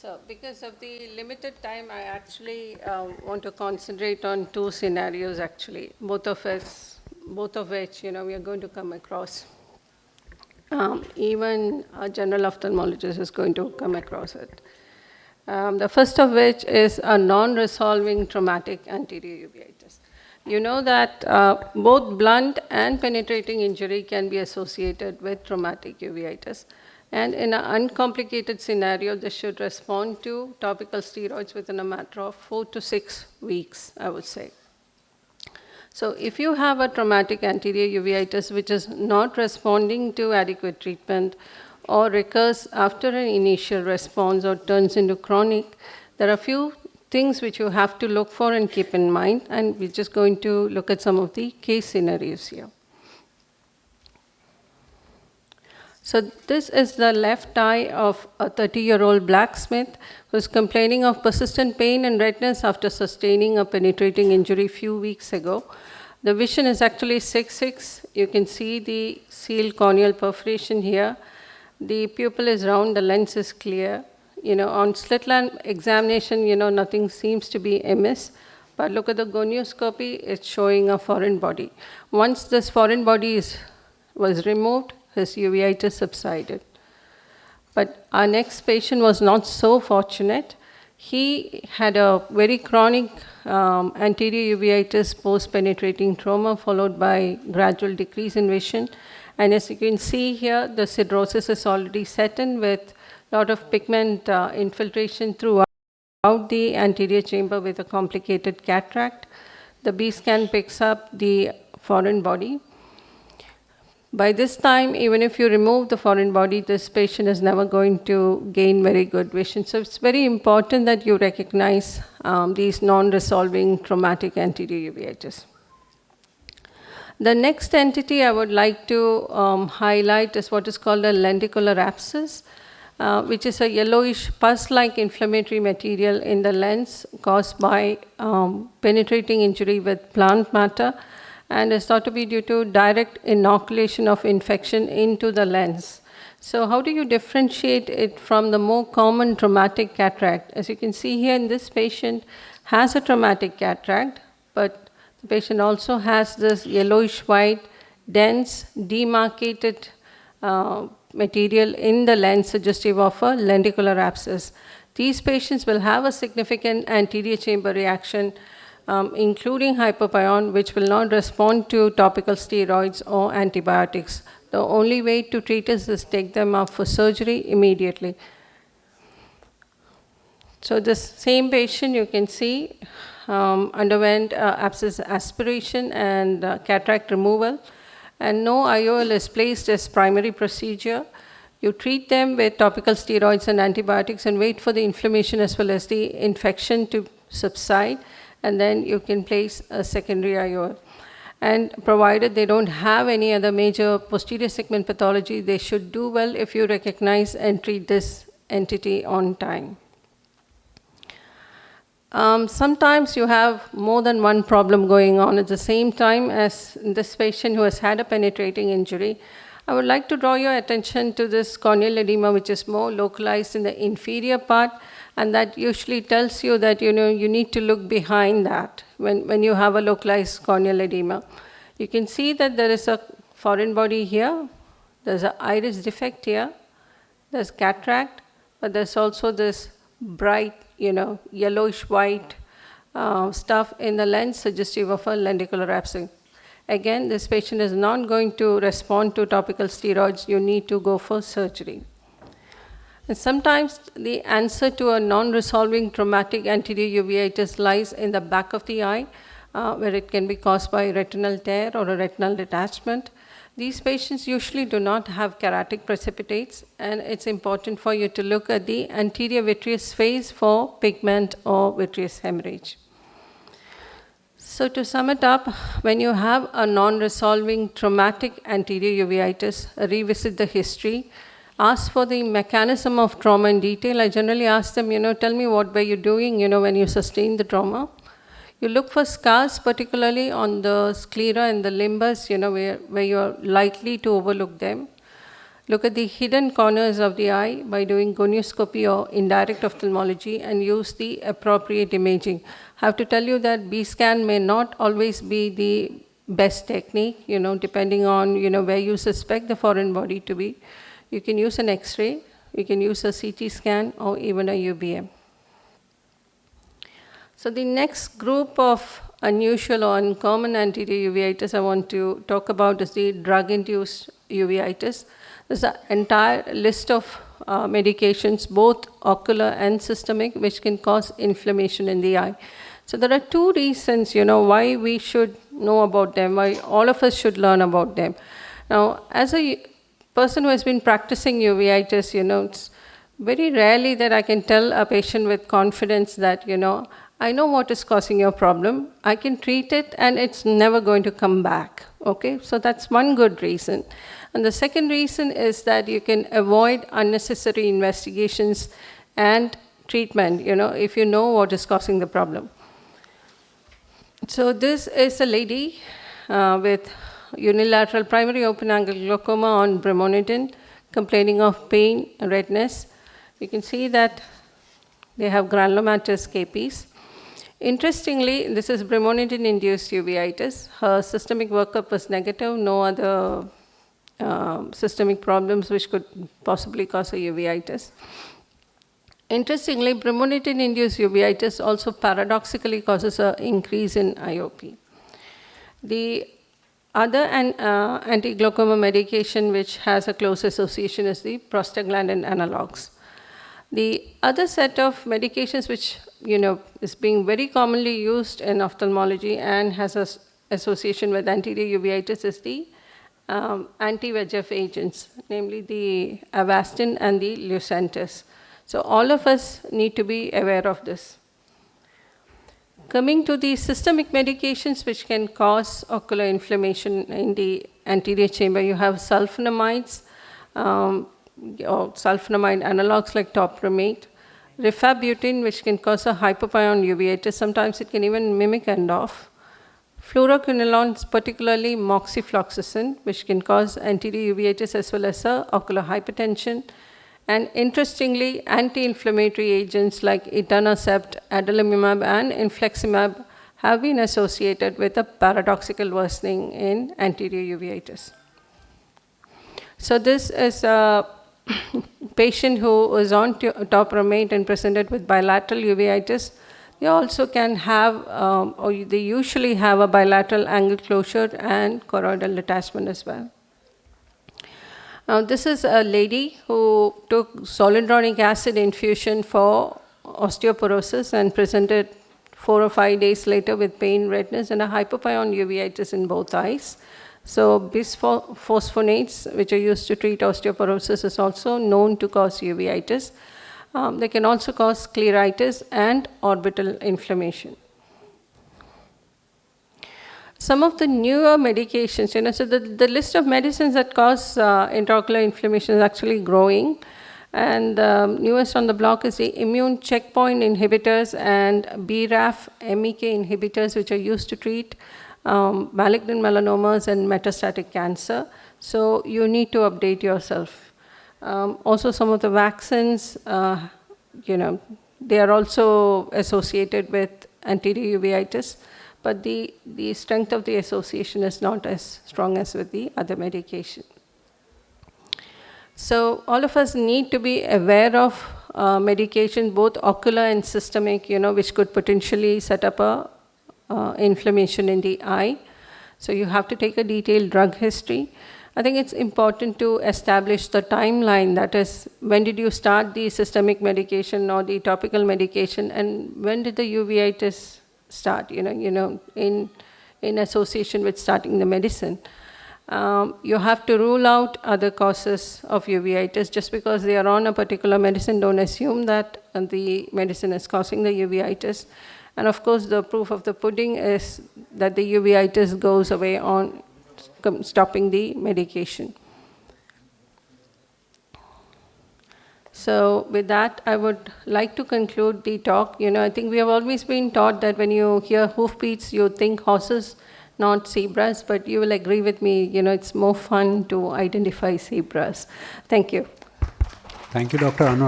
So, because of the limited time, I actually want to concentrate on two scenarios actually, both of which, we are going to come across. Even a general ophthalmologist is going to come across it. The first of which is a non-resolving traumatic anterior uveitis. You know that both blunt and penetrating injury can be associated with traumatic uveitis. And in an uncomplicated scenario, this should respond to topical steroids within a matter of 4 to 6 weeks, I would say. So if you have a traumatic anterior uveitis which is not responding to adequate treatment or recurs after an initial response or turns into chronic, there are a few things which you have to look for and keep in mind, and we're just going to look at some of the case scenarios here. So this is the left eye of a 30-year-old blacksmith who is complaining of persistent pain and redness after sustaining a penetrating injury a few weeks ago. The vision is actually 6/6. You can see the sealed corneal perforation here. The pupil is round, the lens is clear. On slit lamp examination, nothing seems to be amiss. But look at the gonioscopy, it's showing a foreign body. Once this foreign body was removed, his uveitis subsided. But our next patient was not so fortunate. He had a very chronic anterior uveitis post-penetrating trauma followed by gradual decrease in vision. And as you can see here, the cirrhosis is already set in with a lot of pigment infiltration throughout the anterior chamber with a complicated cataract. The B scan picks up the foreign body. By this time, even if you remove the foreign body, this patient is never going to gain very good vision. So it's very important that you recognize these non-resolving traumatic anterior uveitis. The next entity I would like to highlight is what is called a lenticular abscess, which is a yellowish pus-like inflammatory material in the lens caused by penetrating injury with plant matter, and is thought to be due to direct inoculation of infection into the lens. So how do you differentiate it from the more common traumatic cataract? As you can see here, in this patient has a traumatic cataract, but the patient also has this yellowish white, dense, demarcated material in the lens suggestive of a lenticular abscess. These patients will have a significant anterior chamber reaction, including hyperpion, which will not respond to topical steroids or antibiotics. The only way to treat this is take them up for surgery immediately. So this same patient, you can see, underwent abscess aspiration and cataract removal, and no IOL is placed as primary procedure. You treat them with topical steroids and antibiotics and wait for the inflammation as well as the infection to subside, and then you can place a secondary IOL. And provided they don't have any other major posterior segment pathology, they should do well if you recognize and treat this entity on time. Sometimes you have more than one problem going on at the same time. As this patient who has had a penetrating injury, I would like to draw your attention to this corneal edema, which is more localized in the inferior part, and that usually tells you that you need to look behind that when you have a localized corneal edema. You can see that there is a foreign body here, there's an iris defect here, there's cataract, but there's also this bright, yellowish white stuff in the lens suggestive of a lenticular abscess. Again, this patient is not going to respond to topical steroids. You need to go for surgery. And sometimes the answer to a non-resolving traumatic anterior uveitis lies in the back of the eye, where it can be caused by retinal tear or a retinal detachment. These patients usually do not have keratic precipitates, and it's important for you to look at the anterior vitreous phase for pigment or vitreous hemorrhage. So to sum it up, when you have a non-resolving traumatic anterior uveitis, revisit the history, ask for the mechanism of trauma in detail. I generally ask them, tell me what were you doing, when you sustained the trauma. You look for scars, particularly on the sclera and the limbus, where you're likely to overlook them. look at the hidden corners of the eye by doing gonioscopy or indirect ophthalmology and use the appropriate imaging. I have to tell you that B-scan may not always be the best technique, depending on, where you suspect the foreign body to be. You can use an X-ray, you can use a CT scan, or even a UVM. So the next group of unusual or uncommon anterior uveitis I want to talk about is the drug-induced uveitis. There's an entire list of medications, both ocular and systemic, which can cause inflammation in the eye. So there are two reasons, why we should know about them, why all of us should learn about them. Now, as a person who has been practicing uveitis, it's very rarely that I can tell a patient with confidence that, I know what is causing your problem, I can treat it, and it's never going to come back, okay? So that's one good reason. And the second reason is that you can avoid unnecessary investigations and treatment, if you know what is causing the problem. So this is a lady with unilateral primary open-angle glaucoma on brimonidine, complaining of pain and redness. You can see that they have granulomatous capes. Interestingly, this is brimonidine-induced uveitis. Her systemic workup was negative, no other systemic problems which could possibly cause a uveitis. Interestingly, brimonidine-induced uveitis also paradoxically causes an increase in IOP. The other anti-glaucoma medication which has a close association is the prostaglandin analogs. The other set of medications which is being very commonly used in ophthalmology and has an association with anterior uveitis is the anti-VEGF agents, namely the Avastin and the Lucentis. So all of us need to be aware of this. Coming to the systemic medications which can cause ocular inflammation in the anterior chamber, you have sulfonamides, or sulfonamide analogs like topiramate, rifabutin, which can cause a hypopyon uveitis. Sometimes it can even mimic end-off. Fluoroquinolones, particularly moxifloxacin, which can cause anterior uveitis as well as ocular hypertension. And interestingly, anti-inflammatory agents like etanercept, adalimumab, and infliximab have been associated with a paradoxical worsening in anterior uveitis. So this is a patient who was on topiramate and presented with bilateral uveitis. They also can have, or they usually have a bilateral angle closure and choroidal detachment as well. Now, this is a lady who took zoledronic acid infusion for osteoporosis and presented 4 or 5 days later with pain, redness, and a hypopyon uveitis in both eyes. So bisphosphonates, which are used to treat osteoporosis, is also known to cause uveitis. They can also cause scleritis and orbital inflammation. Some of the newer medications, so the list of medicines that cause intraocular inflammation is actually growing. And newest on the block is the immune checkpoint inhibitors and BRAF MEK inhibitors, which are used to treat malignant melanomas and metastatic cancer. So you need to update yourself. Also, some of the vaccines, they are also associated with anterior uveitis. But the strength of the association is not as strong as with the other medication. So all of us need to be aware of medication, both ocular and systemic, which could potentially set up a inflammation in the eye. So you have to take a detailed drug history. I think it's important to establish the timeline, that is, when did you start the systemic medication or the topical medication, and when did the uveitis start, in association with starting the medicine. You have to rule out other causes of uveitis. Just because they are on a particular medicine, don't assume that the medicine is causing the uveitis. And of course, the proof of the pudding is that the uveitis goes away on stopping the medication. So with that, I would like to conclude the talk. I think we have always been taught that when you hear hoofbeats, you think horses. not zebras, but you will agree with me, it's more fun to identify zebras. Thank you. Thank you, Dr. Anuradha.